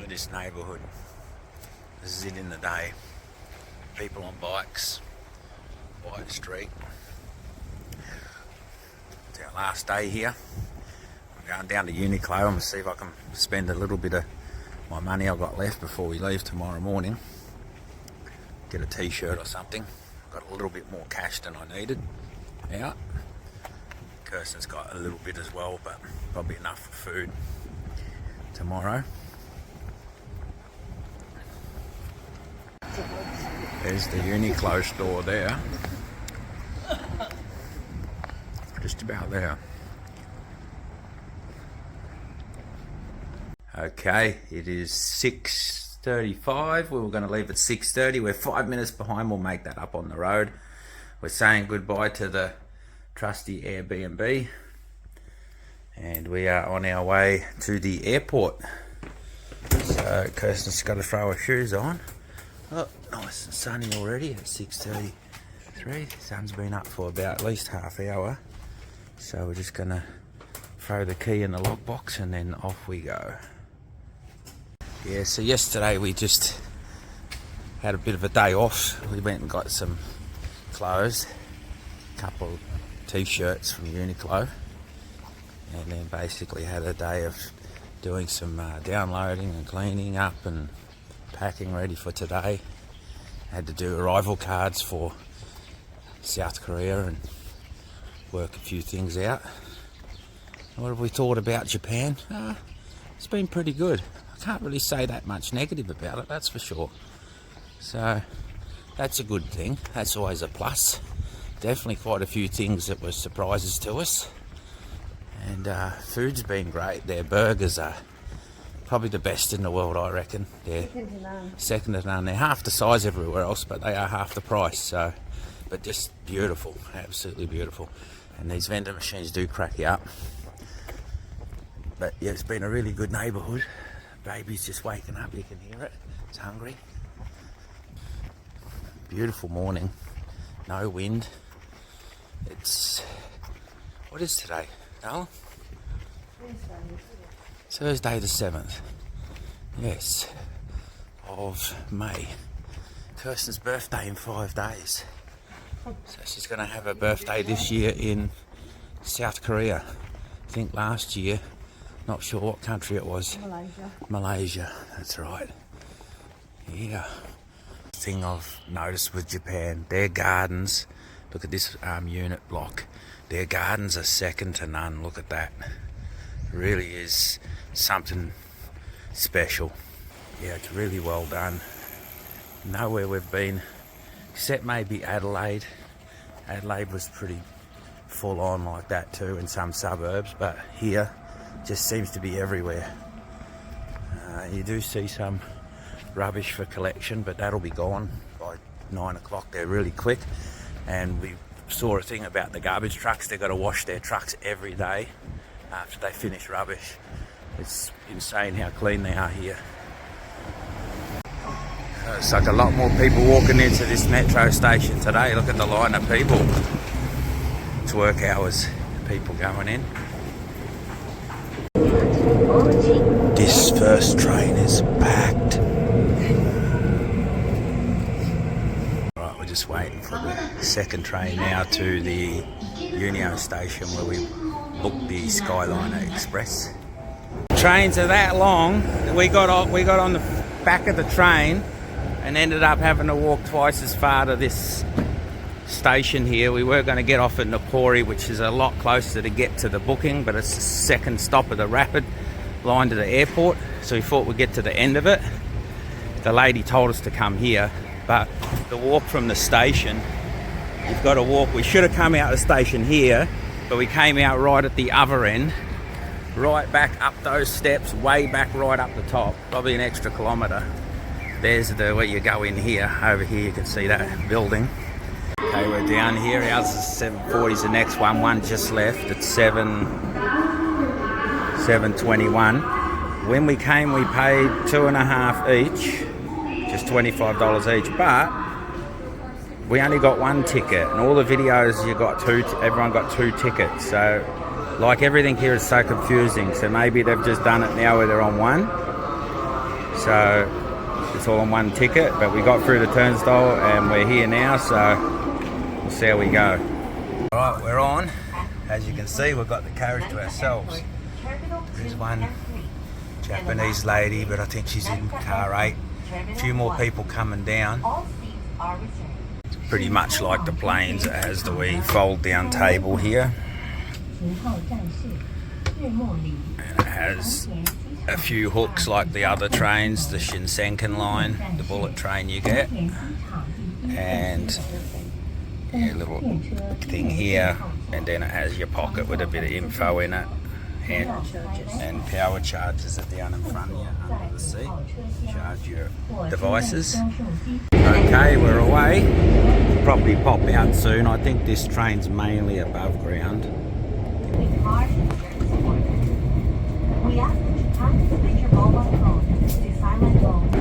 at this neighbourhood. This is it in the day. People on bikes, Bike Street. It's our last day here. I'm going down to Uniqlo. I'm going to see if I can spend a little bit of my money I've got left before we leave tomorrow morning. Get a t-shirt or something. Got a little bit more cash than I needed out. Kirsten's got a little bit as well, but probably enough for food tomorrow. There's the Uniqlo store there. Just about there. Okay, it is 6:35. We were going to leave at 6:30. We're 5 minutes behind. We'll make that up on the road. We're saying goodbye to the trusty Airbnb. And we are on our way to the airport. So Kirsten's got to throw her shoes on. Oh, nice and sunny already at 6:33. The sun's been up for about at least half hour. So we're just going to throw the key in the lockbox and then off we go. Yeah, so yesterday we just had a bit of a day off. We went and got some clothes, a couple of t-shirts from Uniqlo, and then basically had a day of doing some downloading and cleaning up and packing ready for today. Had to do arrival cards for South Korea and work a few things out. What have we thought about Japan? It's been pretty good. I can't really say that much negative about it, that's for sure. So that's a good thing. That's always a plus. Definitely quite a few things that were surprises to us. And food's been great. Their burgers are probably the best in the world, I reckon. They're second to none. They're half the size everywhere else, but they are half the price. So, but just beautiful, absolutely beautiful. And these vending machines do crack you up. But yeah, it's been a really good neighbourhood. Baby's just waking up, you can hear it. It's hungry. Beautiful morning. No wind. It's... what is today, Alan? Thursday the 7th. Yes. Of May. Kirsten's birthday in 5 days. So she's going to have her birthday this year in South Korea. I think last year, not sure what country it was. Malaysia, that's right. Yeah. Thing I've noticed with Japan, their gardens, look at this unit block. Their gardens are second to none. Look at that. It really is something special. Yeah, it's really well done. Nowhere we've been, except maybe Adelaide. Adelaide was pretty full on like that too in some suburbs, but here just seems to be everywhere. You do see some rubbish for collection, but that'll be gone by 9 o'clock. They're really quick. And we saw a thing about the garbage trucks. They've got to wash their trucks every day after they finish rubbish. It's insane how clean they are here. It's like a lot more people walking into this metro station today. Look at the line of people. It's work hours, people going in. This first train is packed. Right, we're just waiting for the second train now to the Unio station where we booked the Skyliner Express. Trains are that long that we got on the back of the train and ended up having to walk twice as far to this station here. We were going to get off at Napori, which is a lot closer to get to the booking, but it's the second stop of the rapid line to the airport, so we thought we'd get to the end of it. The lady told us to come here, but the walk from the station, you've got to walk. We should have come out the station here, but we came out right at the other end, right back up those steps, way back right up the top, probably an extra kilometre. There's where you go in here. Over here you can see that building. Okay, we're down here. Ours is 7:40 is the next one. One just left at 7:21. When we came, we paid $2.50 each, just $25 each. But we only got one ticket, and all the videos you got two. Everyone got two tickets. So, like everything here is so confusing. So maybe they've just done it now where they're on one. So it's all on one ticket, but we got through the turnstile and we're here now, so we'll see how we go. Alright, we're on. As you can see, we've got the carriage to ourselves. There's one Japanese lady, but I think she's in car 8. A few more people coming down. It's pretty much like the planes. It has the wee fold down table here. And it has a few hooks like the other trains, the Shinsenkan line, the bullet train you get. And a little thing here, and then it has your pocket with a bit of info in it. And power chargers at down in front of you under the seat. Charge your devices. Okay, we're away. We'll probably pop out soon. I think this train's mainly above ground. We ask that you kindly switch your mobile phone to silent mode.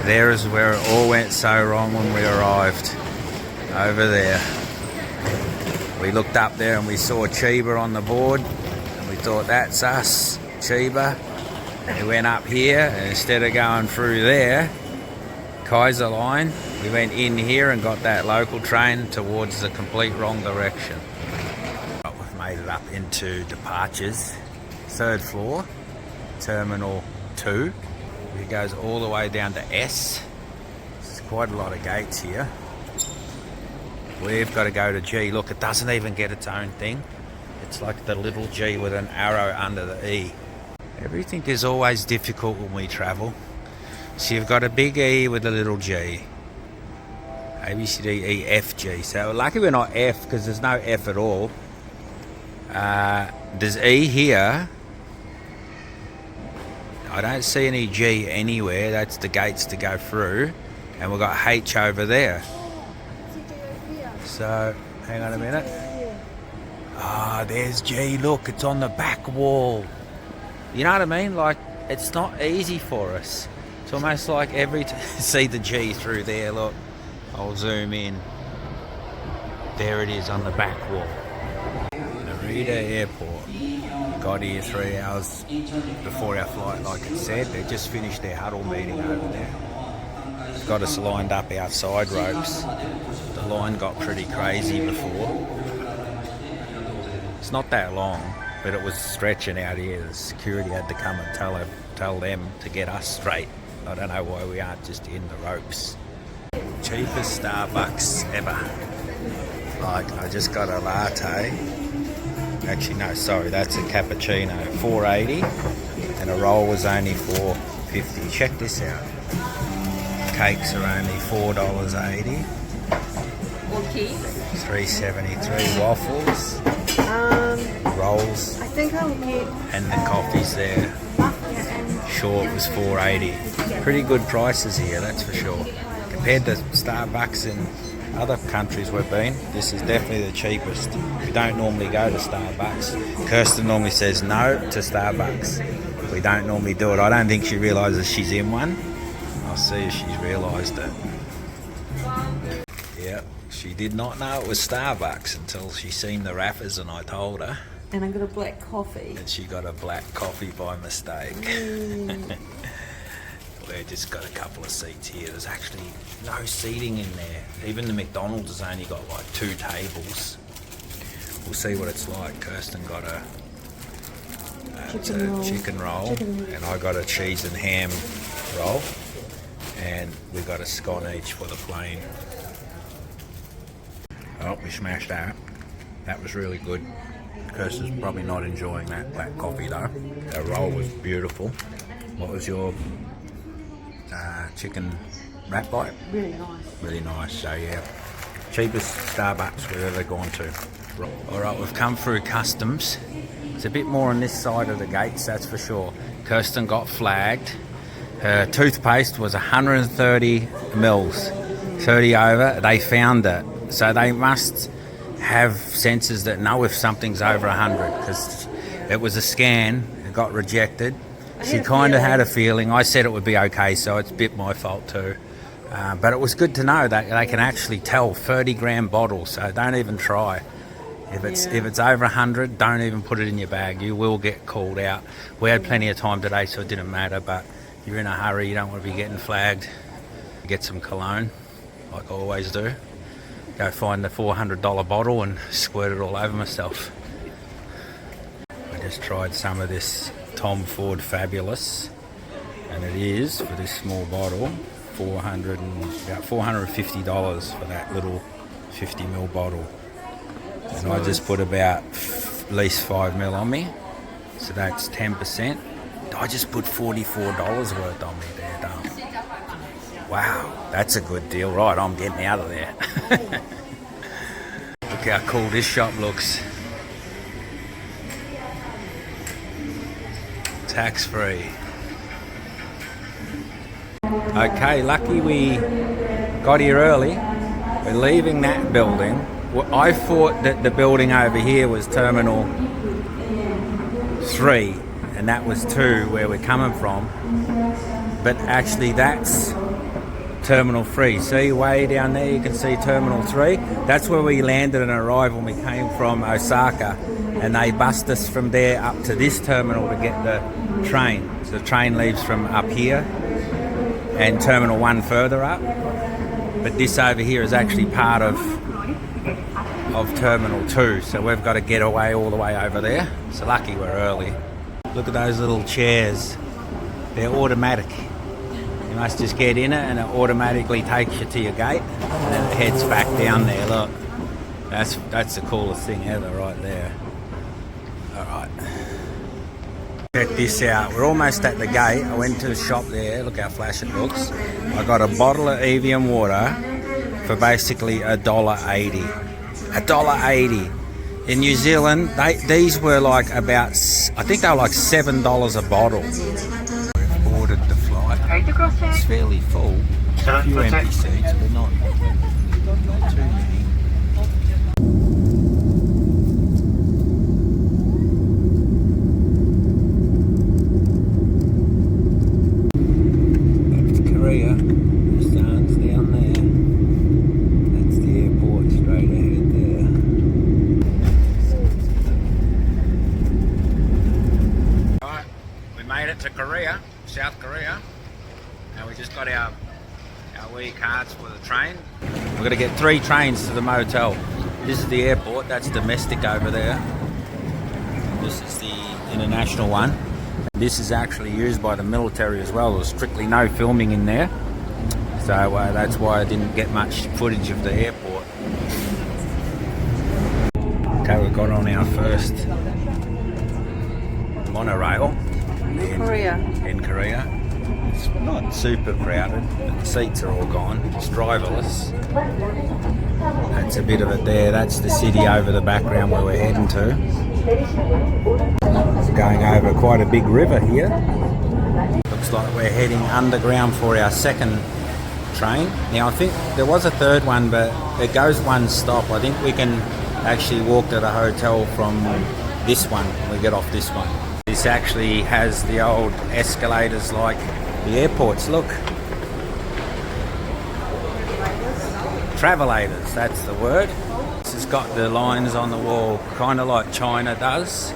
There is where it all went so wrong when we arrived. Over there. We looked up there and we saw Chiba on the board and we thought that's us, Chiba. We went up here and instead of going through there, Kaiser line, we went in here and got that local train towards the complete wrong direction. We've made it up into departures. 3rd floor, Terminal 2. It goes all the way down to S. There's quite a lot of gates here. We've got to go to G. Look, it doesn't even get its own thing. It's like the little G with an arrow under the E. Everything is always difficult when we travel. So you've got a big E with a little G. A, B, C, D, E, F, G. So lucky we're not F because there's no F at all. There's E here. I don't see any G anywhere. That's the gates to go through. And we've got H over there. So, hang on a minute. Ah, there's G. Look, it's on the back wall. You know what I mean? Like, it's not easy for us. It's almost like see the G through there. Look, I'll zoom in. There it is on the back wall. Narita Airport. Got here 3 hours before our flight, like it said. They just finished their huddle meeting over there. It's got us lined up outside ropes. The line got pretty crazy before. It's not that long, but it was stretching out here. The security had to come and tell them to get us straight. I don't know why we aren't just in the ropes. Cheapest Starbucks ever. Like, I just got a latte. Actually, no, sorry, that's a cappuccino. $4.80, and a roll was only $4.50. Check this out. Cakes are only $4.80. Okay. $3.73. Waffles. Rolls. I think I'll get. And the coffee's there. Sure, it was $4.80. Pretty good prices here, that's for sure. Compared to Starbucks in other countries we've been, this is definitely the cheapest. We don't normally go to Starbucks. Kirsten normally says no to Starbucks. We don't normally do it. I don't think she realises she's in one. I'll see if she's realised it. Yep, she did not know it was Starbucks until she seen the wrappers and I told her. And I got a black coffee. And she got a black coffee by mistake. We've just got a couple of seats here. There's actually no seating in there. Even the McDonald's has only got like 2 tables. We'll see what it's like. Kirsten got a chicken roll, and I got a cheese and ham roll, and we got a scone each for the plane. Oh, we smashed that. That was really good. Kirsten's probably not enjoying that black coffee though. The roll was beautiful. What was your chicken wrap bite? Really nice. Really nice. So yeah, cheapest Starbucks we've ever gone to. Alright, we've come through customs. It's a bit more on this side of the gates, that's for sure. Kirsten got flagged. Her toothpaste was 130 mils, 30 over. They found it. So they must have sensors that know if something's over 100, because it was a scan, it got rejected. She kind of had a feeling. I said it would be okay, so it's a bit my fault too. But it was good to know that they can actually tell 30-gram bottles, so don't even try. If it's over 100, don't even put it in your bag. You will get called out. We had plenty of time today, so it didn't matter, but you're in a hurry, you don't want to be getting flagged. Get some cologne, like I always do. Go find the $400 bottle and squirt it all over myself. I just tried some of this Tom Ford Fabulous, and it is, for this small bottle, about $450 for that little 50ml bottle. And I just put about at least 5ml on me, so that's 10%. I just put $44 worth on me there, darling. Wow, that's a good deal. Right, I'm getting out of there. Look how cool this shop looks. Tax free. Okay, lucky we got here early. We're leaving that building. Well, I thought that the building over here was Terminal 3, and that was 2 where we're coming from. But actually that's Terminal 3. See, way down there you can see Terminal 3. That's where we landed and arrived when we came from Osaka, and they bussed us from there up to this terminal to get the train. So the train leaves from up here and Terminal 1 further up, but this over here is actually part of Terminal 2, so we've got to get away all the way over there. So lucky we're early. Look at those little chairs. They're automatic. You must just get in it and it automatically takes you to your gate and then it heads back down there. Look, that's the coolest thing ever right there. Alright, check this out. We're almost at the gate. I went to the shop there. Look how flash it looks. I got a bottle of Evian water for basically $1.80. $1.80. In New Zealand, these were like about, I think they were like $7 a bottle. We've ordered the flight. It's fairly full. A few empty seats, but not too many. That's Korea. The sun's down there. That's the airport straight ahead there. Alright, we made it to Korea, South Korea. Now we just got our wee cards for the train. We're going to get 3 trains to the motel. This is the airport, that's domestic over there. This is the international one. This is actually used by the military as well. There's strictly no filming in there. So that's why I didn't get much footage of the airport. Okay, we've got on our first monorail in Korea. It's not super crowded, but the seats are all gone. It's driverless. That's a bit of it there. That's the city over the background where we're heading to. It's going over quite a big river here. Looks like we're heading underground for our second train. Now I think there was a third one, but it goes one stop. I think we can actually walk to the hotel from this one. We get off this one. This actually has the old escalators like the airports, look. Travelators, that's the word. This has got the lines on the wall, kind of like China does.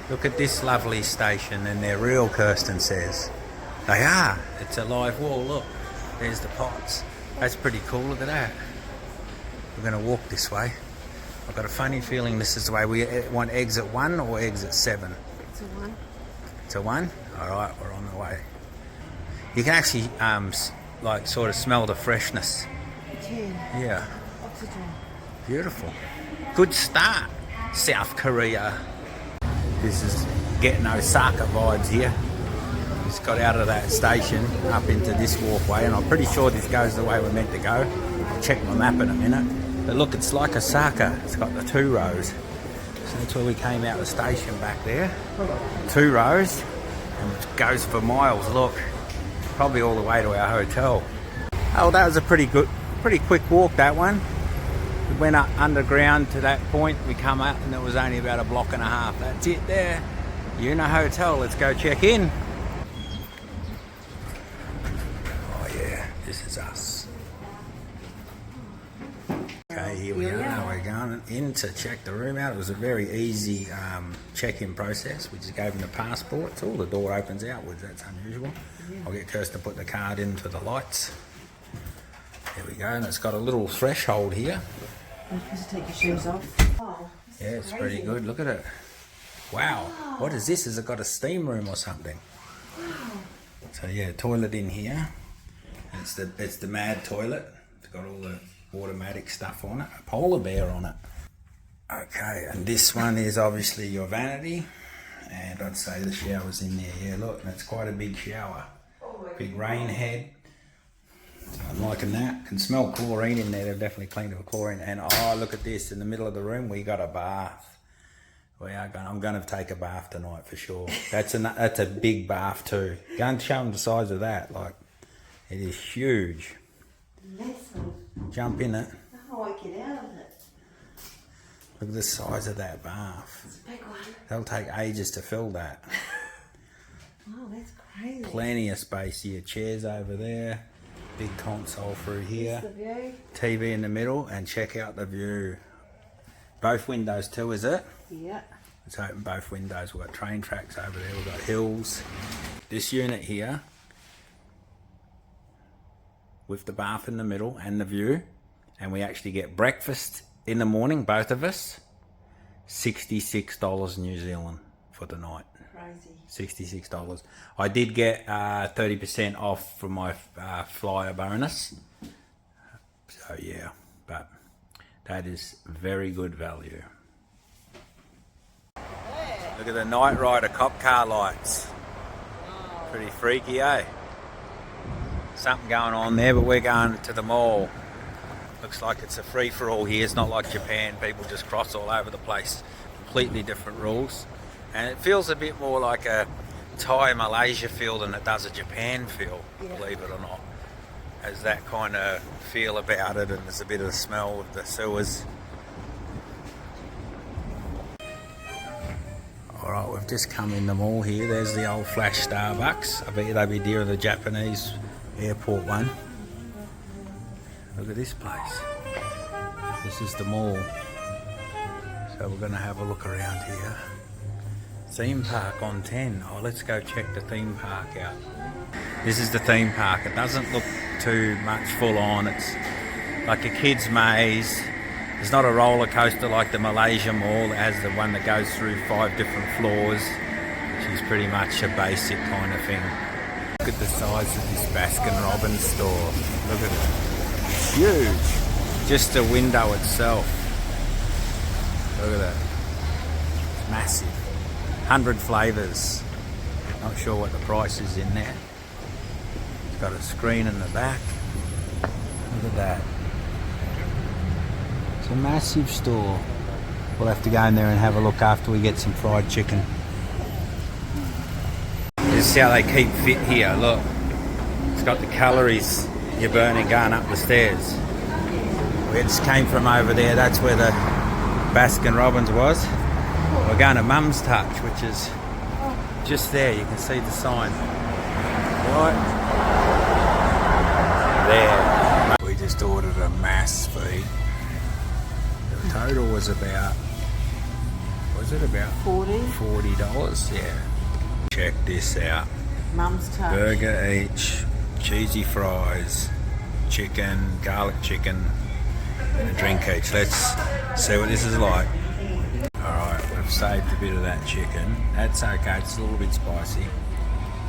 Look at this lovely station, and they're real, Kirsten says. They are. It's a live wall, look. There's the pots. That's pretty cool, look at that. We're going to walk this way. I've got a funny feeling this is the way. We want exit 1 or exit 7? It's a 1. It's a 1? Alright, we're on the way. You can actually like sort of smell the freshness. Yeah. Oxygen. Beautiful. Good start, South Korea. This is getting Osaka vibes here. Just got out of that station up into this walkway, and I'm pretty sure this goes the way we're meant to go. I'll check my map in a minute. But look, it's like Osaka. It's got the 2 rows. So that's where we came out the station back there. 2 rows, and it goes for miles. Look, probably all the way to our hotel. Oh, that was a pretty quick walk, that one. We went up underground to that point. We come up, and it was only about a block and a half. That's it there. Yuna Hotel. Let's go check in. Oh yeah, this is us. Okay, here we are. We're going in to check the room out. It was a very easy check-in process. We just gave them the passports. Oh, the door opens outwards. That's unusual. I'll get Kirsten to put the card into the lights. There we go. And it's got a little threshold here. You're supposed to take your shoes off. Oh, yeah, it's pretty good. Look at it. Wow. What is this? Has it got a steam room or something? Wow. So yeah, toilet in here. It's the Mad toilet. It's got all the automatic stuff on it. A polar bear on it. Okay, and this one is obviously your vanity. And I'd say the shower's in there. Yeah, look, that's quite a big shower. Big rain head. So I'm liking that. Can smell chlorine in there. They've definitely cleaned it with chlorine. And oh, look at this. In the middle of the room, we got a bath. I'm going to take a bath tonight for sure. That's a big bath too. Go and show them the size of that. Like, it is huge. Jump in it. How do I get out of it? Look at the size of that bath. It's a big one. That'll take ages to fill that. Wow, that's crazy. Plenty of space here. Chairs over there. Big console through here. The view. TV in the middle, and check out the view. Both windows too, is it? Yeah. Let's open both windows. We've got train tracks over there. We've got hills. This unit here, with the bath in the middle and the view, and we actually get breakfast in the morning, both of us, $66 New Zealand for the night. Crazy. $66. I did get 30% off from my flyer bonus. So yeah, but that is very good value. Look at the Night Rider cop car lights. Pretty freaky, eh? Something going on there, but we're going to the mall. Looks like it's a free-for-all here. It's not like Japan. People just cross all over the place. Completely different rules. And it feels a bit more like a Thai Malaysia feel than it does a Japan feel, believe it or not. Has that kind of feel about it, and there's a bit of the smell of the sewers. Alright, we've just come in the mall here. There's the old flash Starbucks. I bet you they'd be dear of the Japanese airport one. Look at this place. This is the mall. So we're going to have a look around here. Theme park on 10. Oh, let's go check the theme park out. This is the theme park. It doesn't look too much full on. It's like a kid's maze. It's not a roller coaster like the Malaysia Mall. It has the one that goes through 5 different floors, which is pretty much a basic kind of thing. Look at the size of this Baskin Robbins store. Look at it. It's huge. Just the window itself. Look at that. It's massive. 100 flavours. Not sure what the price is in there. It's got a screen in the back. Look at that. It's a massive store. We'll have to go in there and have a look after we get some fried chicken. This is how they keep fit here. Look, it's got the calories you're burning going up the stairs. We just came from over there. That's where the Baskin Robbins was. We're going to Mum's Touch, which is just there. You can see the sign. Right there. We just ordered a mass feed. The total was about, was it about 40? $40, yeah. Check this out. Mum's Touch. Burger each, cheesy fries, chicken, garlic chicken, and a drink each. Let's see what this is like. Alright, we've saved a bit of that chicken. That's okay, it's a little bit spicy.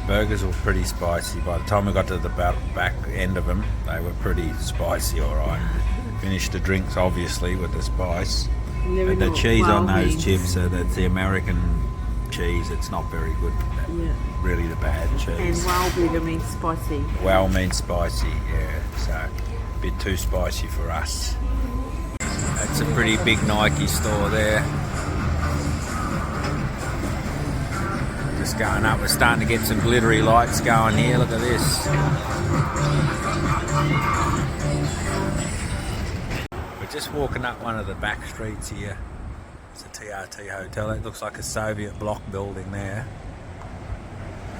Burgers were pretty spicy. By the time we got to the back end of them, they were pretty spicy, alright. Finished the drinks, obviously, with the spice. But the cheese on those chips, that's the American cheese. It's not very good. Really the bad cheese. And wow burger means spicy. Wow means spicy, yeah. So, a bit too spicy for us. That's a pretty big Nike store there. Just going up, we're starting to get some glittery lights going here. Look at this. We're just walking up one of the back streets here. It's a TRT hotel. It looks like a Soviet block building there.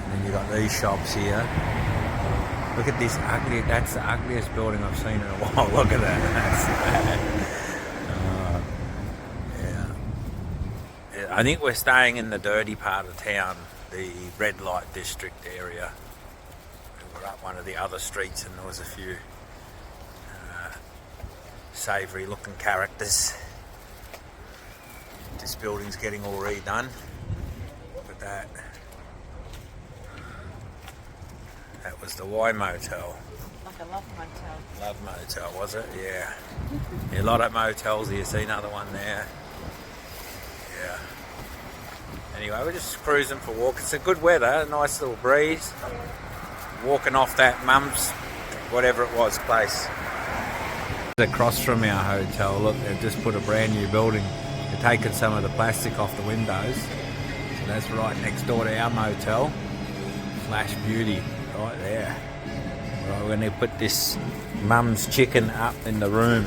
And then you've got these shops here. Look at this ugly, that's the ugliest building I've seen in a while. Look at that. Yeah. I think we're staying in the dirty part of town, the red light district area. We were up one of the other streets and there was a few savoury looking characters. This building's getting all redone. Look at that. That was the Y Motel. Like a love motel. Love Motel, was it? Yeah. Yeah, a lot of motels. You see another one there. Yeah. Anyway, we're just cruising for a walk. It's a good weather, a nice little breeze. Walking off that Mum's, whatever it was, place. Across from our hotel, look, they've just put a brand new building. They're taking some of the plastic off the windows. So that's right next door to our motel. Flash Beauty, right there. Right, we're going to put this Mum's Chicken up in the room.